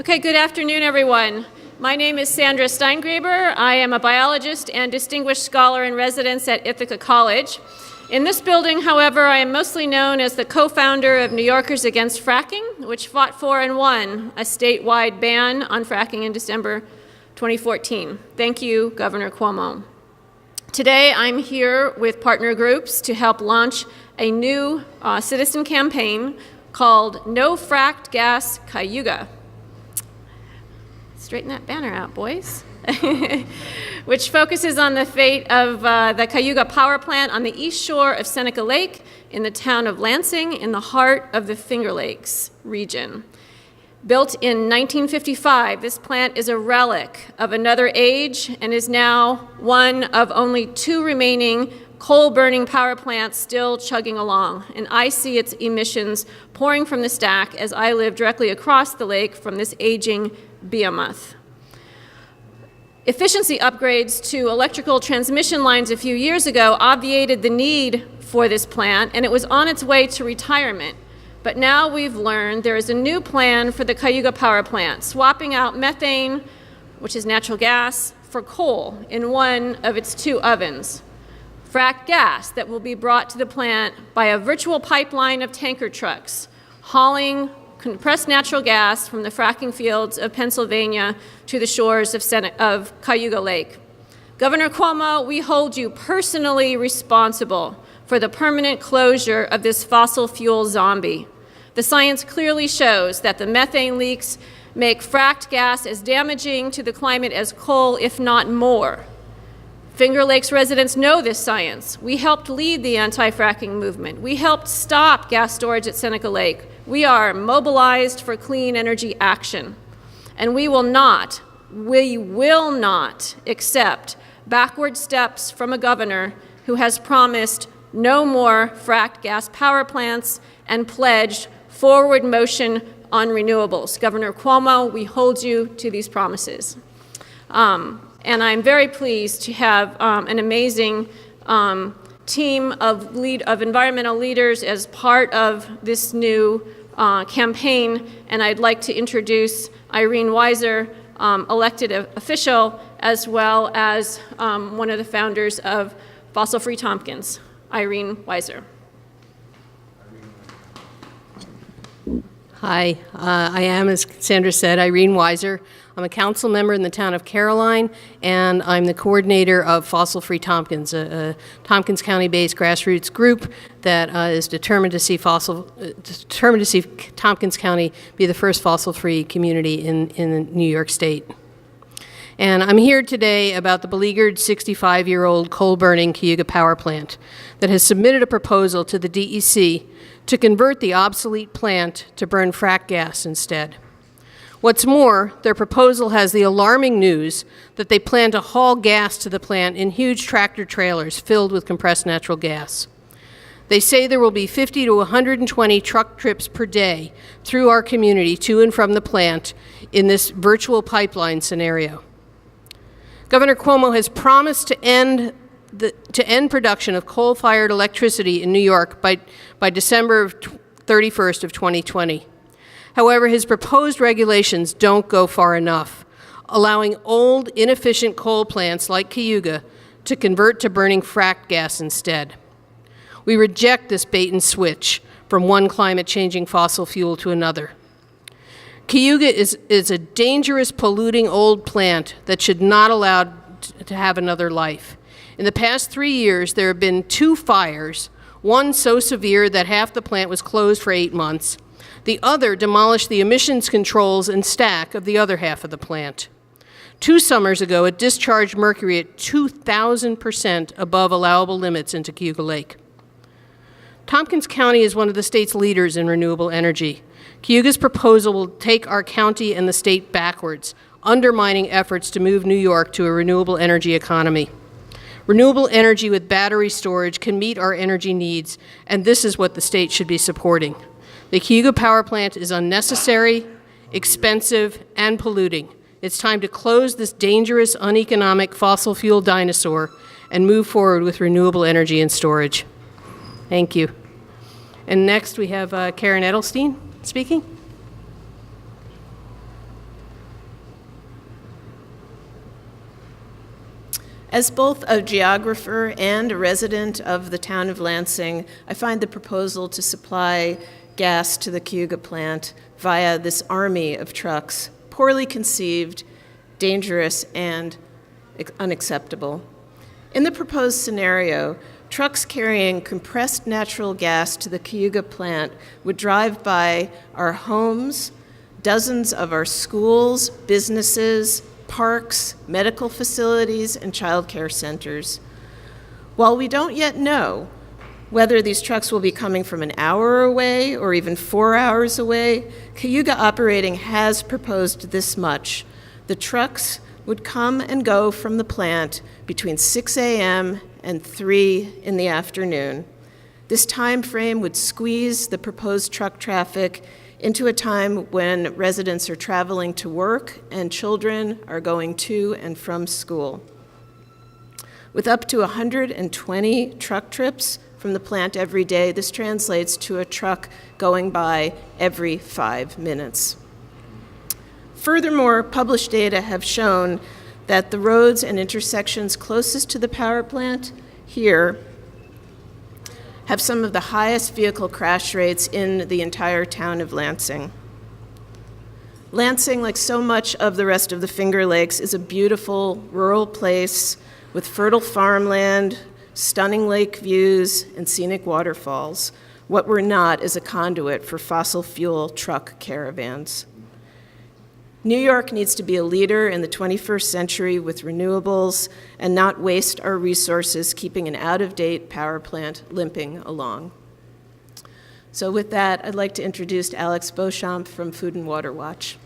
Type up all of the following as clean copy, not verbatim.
Okay, good afternoon, everyone. My name is Sandra Steingraber. I am a biologist and distinguished scholar in residence at Ithaca College. In this building, however, I am mostly known as the co-founder of New Yorkers Against Fracking, which fought for and won a statewide ban on fracking in December 2014. Thank you, Governor Cuomo. Today, I'm here with partner groups to help launch a new citizen campaign called No Fracked Gas Cayuga. Straighten that banner out, boys. Which focuses on the fate of the Cayuga Power Plant on the east shore of Seneca Lake in the town of Lansing in the heart of the Finger Lakes region. Built in 1955, this plant is a relic of another age and is now one of only two remaining coal-burning power plants still chugging along. And I see its emissions pouring from the stack as I live directly across the lake from this aging behemoth. Efficiency upgrades to electrical transmission lines a few years ago obviated the need for this plant, and it was on its way to retirement. But now we've learned there is a new plan for the Cayuga Power Plant, swapping out methane, which is natural gas, for coal in one of its two ovens. Fracked gas that will be brought to the plant by a virtual pipeline of tanker trucks, hauling compressed natural gas from the fracking fields of Pennsylvania to the shores of Cayuga Lake. Governor Cuomo, we hold you personally responsible for the permanent closure of this fossil fuel zombie. The science clearly shows that the methane leaks make fracked gas as damaging to the climate as coal, if not more. Finger Lakes residents know this science. We helped lead the anti-fracking movement. We helped stop gas storage at Seneca Lake. We are mobilized for clean energy action. And we will not accept backward steps from a governor who has promised no more fracked gas power plants and pledged forward motion on renewables. Governor Cuomo, we hold you to these promises. And I'm very pleased to have an amazing team of environmental leaders as part of this new campaign. And I'd like to introduce Irene Weiser, elected official, as well as one of the founders of Fossil Free Tompkins, Irene Weiser. Hi, I am, as Sandra said, Irene Weiser. I'm a council member in the town of Caroline, and I'm the coordinator of Fossil Free Tompkins, a Tompkins County-based grassroots group that is determined to see Tompkins County be the first fossil-free community in New York State. And I'm here today about the beleaguered 65-year-old coal-burning Cayuga Power Plant that has submitted a proposal to the DEC to convert the obsolete plant to burn frack gas instead. What's more, their proposal has the alarming news that they plan to haul gas to the plant in huge tractor trailers filled with compressed natural gas. They say there will be 50 to 120 truck trips per day through our community to and from the plant in this virtual pipeline scenario. Governor Cuomo has promised to end production of coal-fired electricity in New York by December 31st of 2020. However, his proposed regulations don't go far enough, allowing old, inefficient coal plants like Cayuga to convert to burning fracked gas instead. We reject this bait and switch from one climate-changing fossil fuel to another. Cayuga is a dangerous, polluting old plant that should not be allowed to have another life. In the past 3 years, there have been 2 fires, one so severe that half the plant was closed for 8 months. The other demolished the emissions controls and stack of the other half of the plant. 2 summers ago, it discharged mercury at 2,000% above allowable limits into Cayuga Lake. Tompkins County is one of the state's leaders in renewable energy. Cayuga's proposal will take our county and the state backwards, undermining efforts to move New York to a renewable energy economy. Renewable energy with battery storage can meet our energy needs, and this is what the state should be supporting. The Cayuga Power Plant is unnecessary, expensive, and polluting. It's time to close this dangerous, uneconomic fossil fuel dinosaur and move forward with renewable energy and storage. Thank you. And next we have Karen Edelstein speaking. As both a geographer and a resident of the town of Lansing, I find the proposal to supply gas to the Cayuga plant via this army of trucks poorly conceived, dangerous, and unacceptable. In the proposed scenario, trucks carrying compressed natural gas to the Cayuga plant would drive by our homes, dozens of our schools, businesses, parks, medical facilities, and child care centers. While we don't yet know whether these trucks will be coming from an hour away or even 4 hours away, Cayuga Operating has proposed this much. The trucks would come and go from the plant between 6 a.m. and 3 in the afternoon. This time frame would squeeze the proposed truck traffic into a time when residents are traveling to work and children are going to and from school. With up to 120 truck trips from the plant every day, this translates to a truck going by every 5 minutes. Furthermore, published data have shown that the roads and intersections closest to the power plant here have some of the highest vehicle crash rates in the entire town of Lansing. Lansing, like so much of the rest of the Finger Lakes, is a beautiful rural place with fertile farmland, stunning lake views, and scenic waterfalls. What we're not is a conduit for fossil fuel truck caravans. New York needs to be a leader in the 21st century with renewables and not waste our resources keeping an out-of-date power plant limping along. So with that, I'd like to introduce Alex Beauchamp from Food and Water Watch.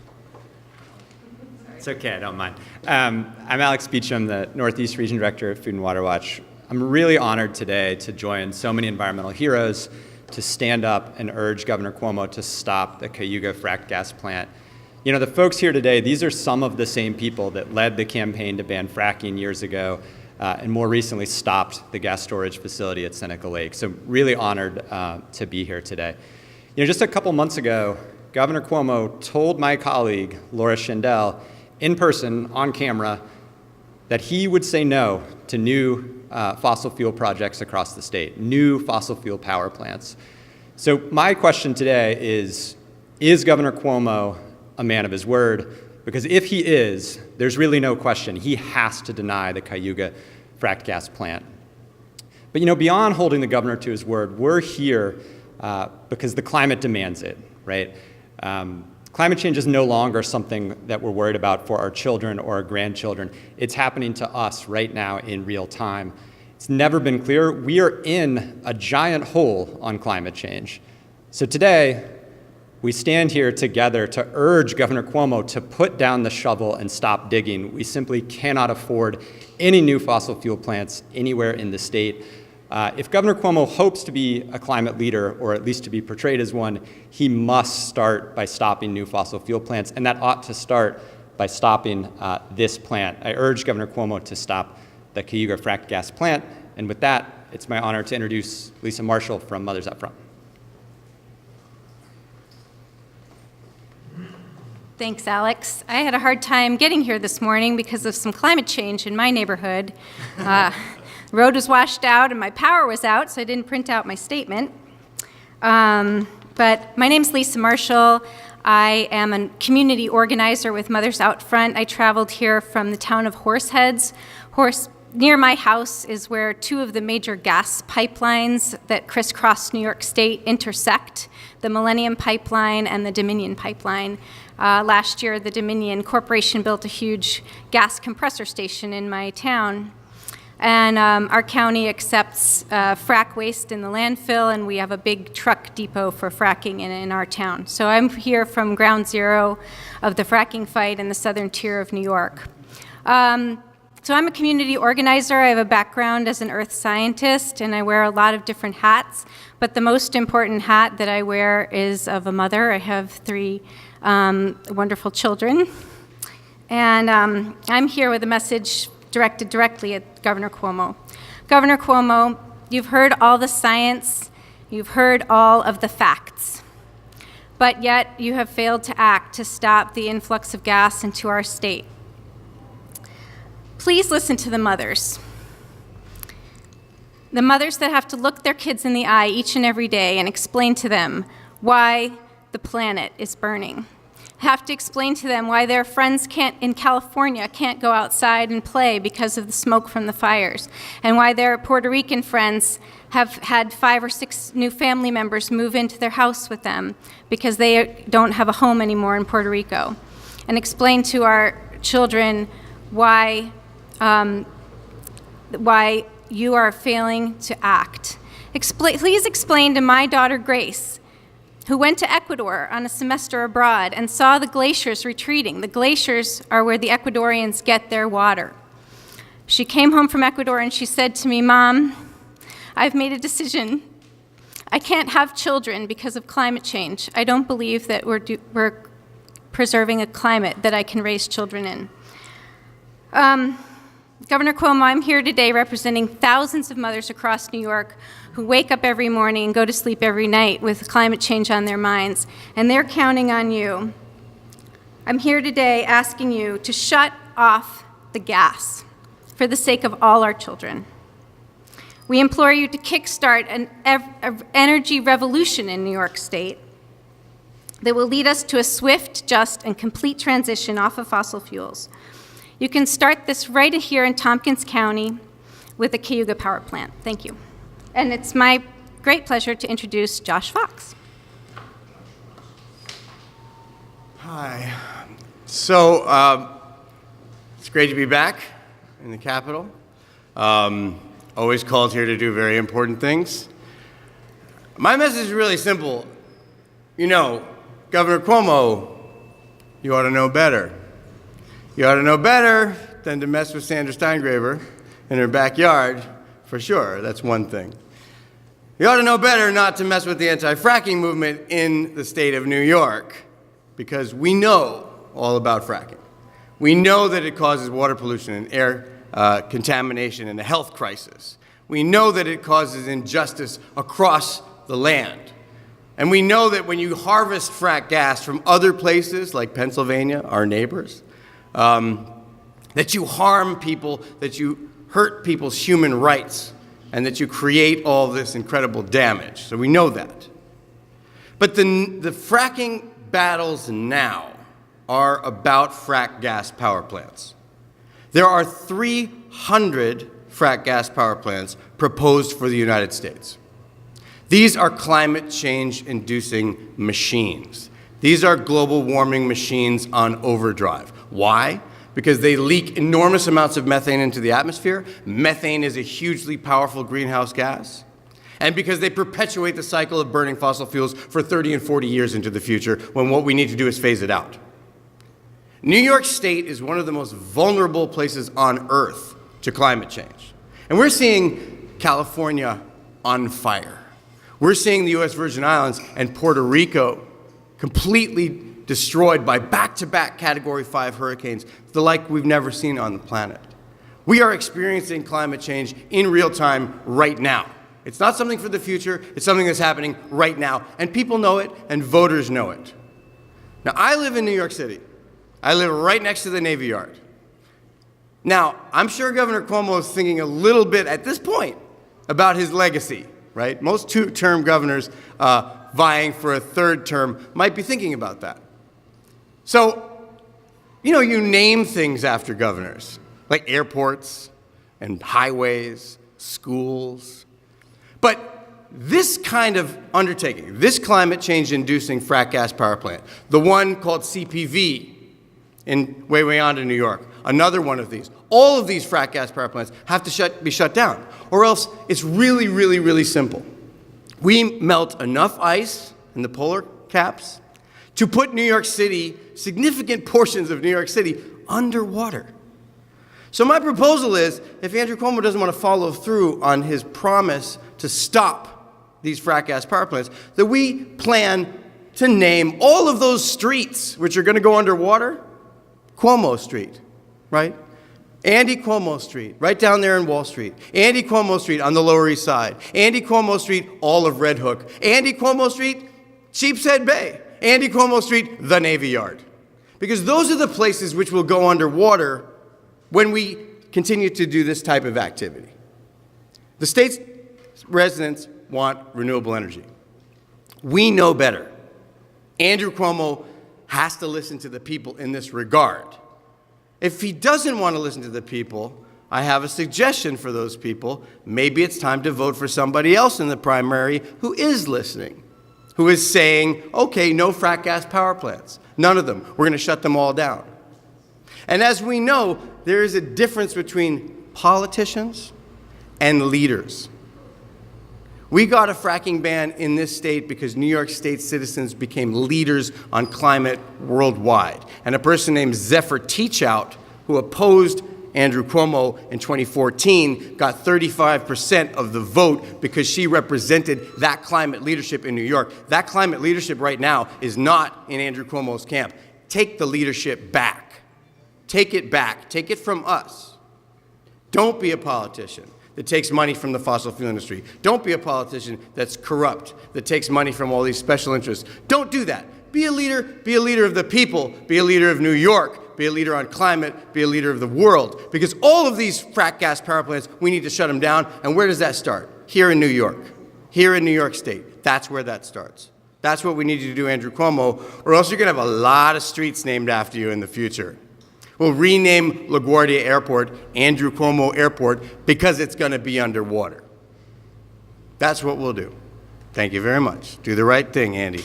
It's okay, I don't mind. I'm Alex Peacham, the Northeast Region Director of Food and Water Watch. I'm really honored today to join so many environmental heroes to stand up and urge Governor Cuomo to stop the Cayuga fracked gas plant. You know, the folks here today, these are some of the same people that led the campaign to ban fracking years ago and more recently stopped the gas storage facility at Seneca Lake. So really honored to be here today. You know, just a couple months ago, Governor Cuomo told my colleague, Laura Schindel, in person, on camera, that he would say no to new fossil fuel projects across the state, new fossil fuel power plants. So my question today is Governor Cuomo a man of his word? Because if he is, there's really no question. He has to deny the Cayuga fracked gas plant. But you know, beyond holding the governor to his word, we're here because the climate demands it, right? Climate change is no longer something that we're worried about for our children or our grandchildren. It's happening to us right now in real time. It's never been clearer. We are in a giant hole on climate change. So today, we stand here together to urge Governor Cuomo to put down the shovel and stop digging. We simply cannot afford any new fossil fuel plants anywhere in the state. If Governor Cuomo hopes to be a climate leader, or at least to be portrayed as one, he must start by stopping new fossil fuel plants, and that ought to start by stopping this plant. I urge Governor Cuomo to stop the Cayuga fracked gas plant, and with that, it's my honor to introduce Lisa Marshall from Mothers Up Front. Thanks, Alex. I had a hard time getting here this morning because of some climate change in my neighborhood. The road was washed out and my power was out, so I didn't print out my statement. But my name's Lisa Marshall. I am a community organizer with Mothers Out Front. I traveled here from the town of Horseheads. Near my house is where two of the major gas pipelines that crisscross New York State intersect, the Millennium Pipeline and the Dominion Pipeline. Last year, the Dominion Corporation built a huge gas compressor station in my town. And our county accepts frack waste in the landfill, and we have a big truck depot for fracking in our town. So I'm here from ground zero of the fracking fight in the southern tier of New York. So I'm a community organizer. I have a background as an earth scientist, and I wear a lot of different hats. But the most important hat that I wear is of a mother. I have 3 wonderful children. And I'm here with a message directed directly at Governor Cuomo. Governor Cuomo, you've heard all the science, you've heard all of the facts, but yet you have failed to act to stop the influx of gas into our state. Please listen to the mothers. The mothers that have to look their kids in the eye each and every day and explain to them why the planet is burning. Have to explain to them why their friends in California can't go outside and play because of the smoke from the fires, and why their Puerto Rican friends have had 5 or 6 new family members move into their house with them because they don't have a home anymore in Puerto Rico. And explain to our children why you are failing to act. Please explain to my daughter Grace, who went to Ecuador on a semester abroad and saw the glaciers retreating. The glaciers are where the Ecuadorians get their water. She came home from Ecuador and she said to me, "Mom, I've made a decision. I can't have children because of climate change. I don't believe that we're preserving a climate that I can raise children in." Governor Cuomo, I'm here today representing thousands of mothers across New York who wake up every morning and go to sleep every night with climate change on their minds, and they're counting on you. I'm here today asking you to shut off the gas for the sake of all our children. We implore you to kickstart an energy revolution in New York State that will lead us to a swift, just, and complete transition off of fossil fuels. You can start this right here in Tompkins County with the Cayuga Power Plant. Thank you. And it's my great pleasure to introduce Josh Fox. Hi. So it's great to be back in the Capitol. Always called here to do very important things. My message is really simple. You know, Governor Cuomo, you ought to know better. You ought to know better than to mess with Sandra Steingraber in her backyard, for sure. That's one thing. You ought to know better not to mess with the anti-fracking movement in the state of New York, because we know all about fracking. We know that it causes water pollution and air contamination and a health crisis. We know that it causes injustice across the land. And we know that when you harvest frack gas from other places like Pennsylvania, our neighbors, that you harm people, that you hurt people's human rights, and that you create all this incredible damage. So we know that. But the fracking battles now are about frack gas power plants. There are 300 frack gas power plants proposed for the United States. These are climate change inducing machines. These are global warming machines on overdrive. Why? Because they leak enormous amounts of methane into the atmosphere. Methane is a hugely powerful greenhouse gas. And because they perpetuate the cycle of burning fossil fuels for 30 and 40 years into the future, when what we need to do is phase it out. New York State is one of the most vulnerable places on Earth to climate change. And we're seeing California on fire. We're seeing the U.S. Virgin Islands and Puerto Rico completely destroyed by back-to-back Category 5 hurricanes, the like we've never seen on the planet. We are experiencing climate change in real time right now. It's not something for the future, it's something that's happening right now, and people know it, and voters know it. Now, I live in New York City. I live right next to the Navy Yard. Now, I'm sure Governor Cuomo is thinking a little bit at this point about his legacy, right? Most two-term governors vying for a third term might be thinking about that. So, you know, you name things after governors, like airports and highways, schools. But this kind of undertaking, this climate change-inducing frack gas power plant, the one called CPV in Wayanda, New York, another one of these, all of these frack gas power plants have to be shut down, or else it's really, really, really simple. We melt enough ice in the polar caps to put New York City, significant portions of New York City, underwater. So my proposal is, if Andrew Cuomo doesn't want to follow through on his promise to stop these frack gas power plants, that we plan to name all of those streets which are going to go underwater, Cuomo Street, right? Andy Cuomo Street, right down there in Wall Street. Andy Cuomo Street on the Lower East Side. Andy Cuomo Street, all of Red Hook. Andy Cuomo Street, Sheepshead Bay. Andy Cuomo Street, the Navy Yard. Because those are the places which will go underwater when we continue to do this type of activity. The state's residents want renewable energy. We know better. Andrew Cuomo has to listen to the people in this regard. If he doesn't want to listen to the people, I have a suggestion for those people. Maybe it's time to vote for somebody else in the primary who is listening, who is saying, okay, no frack gas power plants. None of them. We're going to shut them all down. And as we know, there is a difference between politicians and leaders. We got a fracking ban in this state because New York State citizens became leaders on climate worldwide. And a person named Zephyr Teachout, who opposed Andrew Cuomo in 2014, got 35% of the vote because she represented that climate leadership in New York. That climate leadership right now is not in Andrew Cuomo's camp. Take the leadership back. Take it back. Take it from us. Don't be a politician that takes money from the fossil fuel industry. Don't be a politician that's corrupt, that takes money from all these special interests. Don't do that. Be a leader of the people, be a leader of New York, be a leader on climate, be a leader of the world. Because all of these frack gas power plants, we need to shut them down. And where does that start? Here in New York. Here in New York State. That's where that starts. That's what we need to do, Andrew Cuomo, or else you're going to have a lot of streets named after you in the future. We'll rename LaGuardia Airport Andrew Cuomo Airport because it's going to be underwater. That's what we'll do. Thank you very much. Do the right thing, Andy.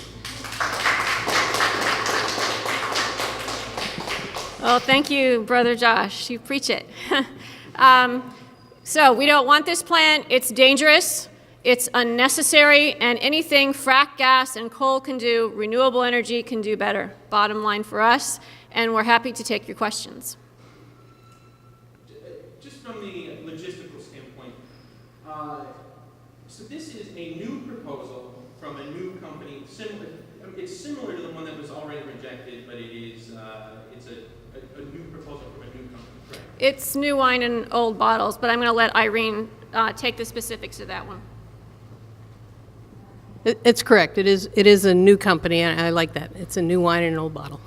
Well, thank you, Brother Josh. You preach it. So we don't want this plant. It's dangerous. It's unnecessary. And anything frack gas and coal can do, renewable energy can do better. Bottom line for us. And we're happy to take your questions. Just from the logistical standpoint, so this is a new proposal from a new company. It's similar to the one that was already rejected, but it's a new proposal from a new company, correct? It's new wine in old bottles, but I'm going to let Irene take the specifics of that one. It's correct. It is a new company, and I like that. It's a new wine in an old bottle.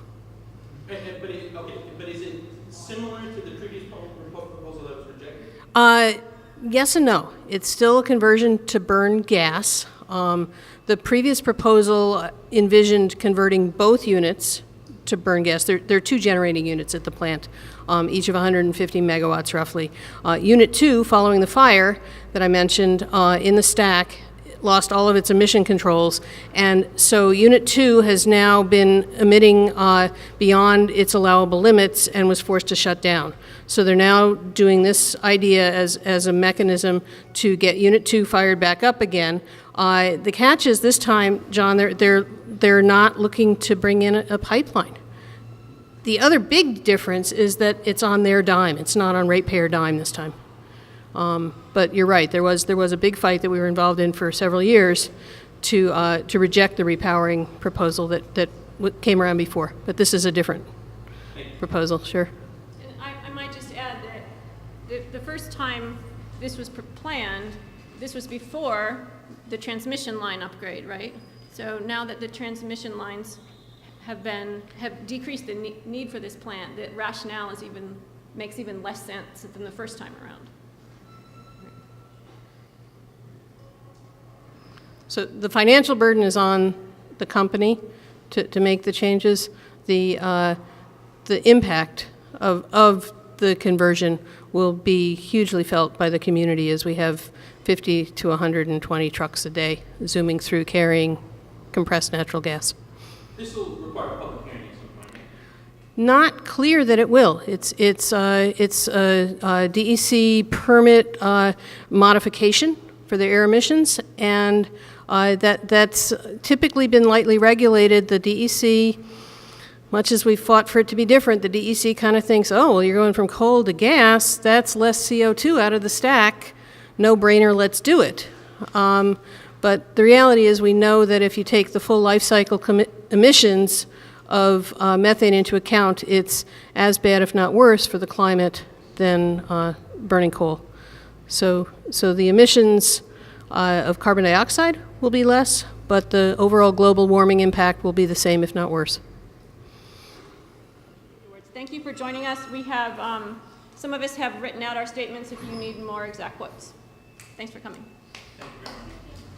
But is it similar to the previous proposal that was rejected? Yes and no. It's still a conversion to burn gas. The previous proposal envisioned converting both units to burn gas. There are two generating units at the plant, each of 150 megawatts roughly. Unit 2, following the fire that I mentioned in the stack, lost all of its emission controls, and so Unit 2 has now been emitting beyond its allowable limits and was forced to shut down. So they're now doing this idea as a mechanism to get Unit 2 fired back up again. The catch is this time, John, they're not looking to bring in a pipeline. The other big difference is that it's on their dime. It's not on ratepayer dime this time. But you're right. There was a big fight that we were involved in for several years to reject the repowering proposal that came around before. But this is a different proposal. Sure. And I might just add that the first time this was planned, this was before the transmission line upgrade, right? So now that the transmission lines have decreased the need for this plant, the rationale makes even less sense than the first time around. So the financial burden is on the company to make the changes. The impact of the conversion will be hugely felt by the community as we have 50 to 120 trucks a day zooming through carrying compressed natural gas. This will require a public hearing at some point. Not clear that it will. It's a DEC permit modification for the air emissions, and that's typically been lightly regulated. The DEC, much as we've fought for it to be different, the DEC kind of thinks, oh, well, you're going from coal to gas, that's less CO2 out of the stack, no brainer, let's do it. But the reality is we know that if you take the full life cycle emissions of methane into account, it's as bad, if not worse, for the climate than burning coal. So the emissions of carbon dioxide will be less, but the overall global warming impact will be the same, if not worse. Thank you for joining us. We have, some of us have written out our statements if you need more exact quotes. Thanks for coming. Thank you very much.